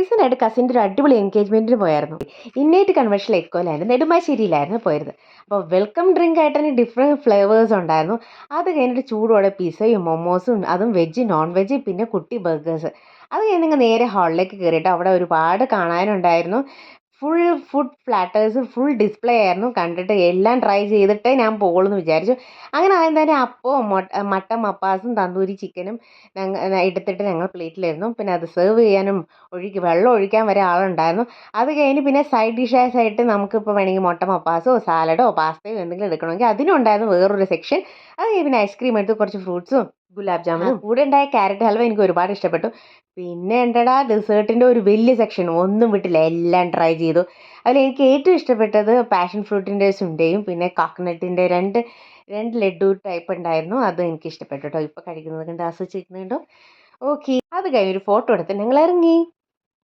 റീസെൻ്റായിട്ട് കസിൻ്റെ ഒരു അടിപൊളി എൻഗേജ്മെൻറ്റിന് പോയായിരുന്നു. ഇന്നേറ്റ് കൺവെൻഷണൽ എക്കോയിലായിരുന്നു, നെടുമ്പാശ്ശേരിയിലായിരുന്നു പോയത്. അപ്പോൾ വെൽക്കം ഡ്രിങ്ക് ആയിട്ട് തന്നെ ഡിഫറെൻറ്റ് ഫ്ലേവേഴ്സ് ഉണ്ടായിരുന്നു. അത് കഴിഞ്ഞിട്ട് ചൂടോടെ പിസയും മൊമോസും, അതും വെജ് നോൺ വെജ് പിന്നെ കുട്ടി ബർഗേഴ്സ്. അത് കഴിഞ്ഞ് നേരെ ഹാളിലേക്ക് കയറിയിട്ട് അവിടെ ഒരുപാട് കാണാനുണ്ടായിരുന്നു. Full food platters, full display ആയിരുന്നു. കണ്ടിട്ട് എല്ലാം ട്രൈ ചെയ്തിട്ടേ ഞാൻ പോകുള്ളൂ എന്ന് വിചാരിച്ചു. അങ്ങനെ ആദ്യം തന്നെ അപ്പവും മട്ടൻ മപ്പാസും തന്തൂരി ചിക്കനും എടുത്തിട്ട് ഞങ്ങൾ പ്ലേറ്റിലായിരുന്നു. പിന്നെ അത് സെർവ് ചെയ്യാനും വെള്ളം ഒഴിക്കാൻ വരെ ആളുണ്ടായിരുന്നു. അത് കഴിഞ്ഞ് പിന്നെ സൈഡ് ഡിഷേഴ്സ് ആയിട്ട് നമുക്കിപ്പോൾ വേണമെങ്കിൽ മുട്ട മപ്പാസോ സാലഡോ പാസ്തയോ എന്തെങ്കിലും എടുക്കണമെങ്കിൽ അതിനും ഉണ്ടായിരുന്നു വേറൊരു സെക്ഷൻ. അത് കഴിഞ്ഞ് പിന്നെ ഐസ്ക്രീം എടുത്ത് കുറച്ച് ഫ്രൂട്ട്സും ഗുലാബ് ജാമുനും കൂടെ ഉണ്ടായ ക്യാരറ്റ് ഹൽവ എനിക്ക് ഒരുപാട് ഇഷ്ടപ്പെട്ടു. പിന്നെ ഉണ്ടടാ ഡെസേർട്ടിൻ്റെ ഒരു വലിയ സെക്ഷൻ, ഒന്നും വിട്ടില്ല, എല്ലാം ട്രൈ ചെയ്തു. അതിൽ എനിക്ക് ഏറ്റവും ഇഷ്ടപ്പെട്ടത് പാഷൻ ഫ്രൂട്ടിൻ്റെ സുണ്ടയും പിന്നെ കോക്കനട്ടിൻ്റെ രണ്ട് രണ്ട് ലഡു ടൈപ്പ് ഉണ്ടായിരുന്നു. അത് എനിക്ക് ഇഷ്ടപ്പെട്ടു കേട്ടോ. ഇപ്പോൾ കഴിക്കുന്നത് കണ്ട് ആസ്വദിച്ചിരിക്കുന്നുണ്ടോ? ഓക്കെ, അത് കഴിഞ്ഞൊരു ഫോട്ടോ എടുത്ത് ഞങ്ങൾ ഇറങ്ങി.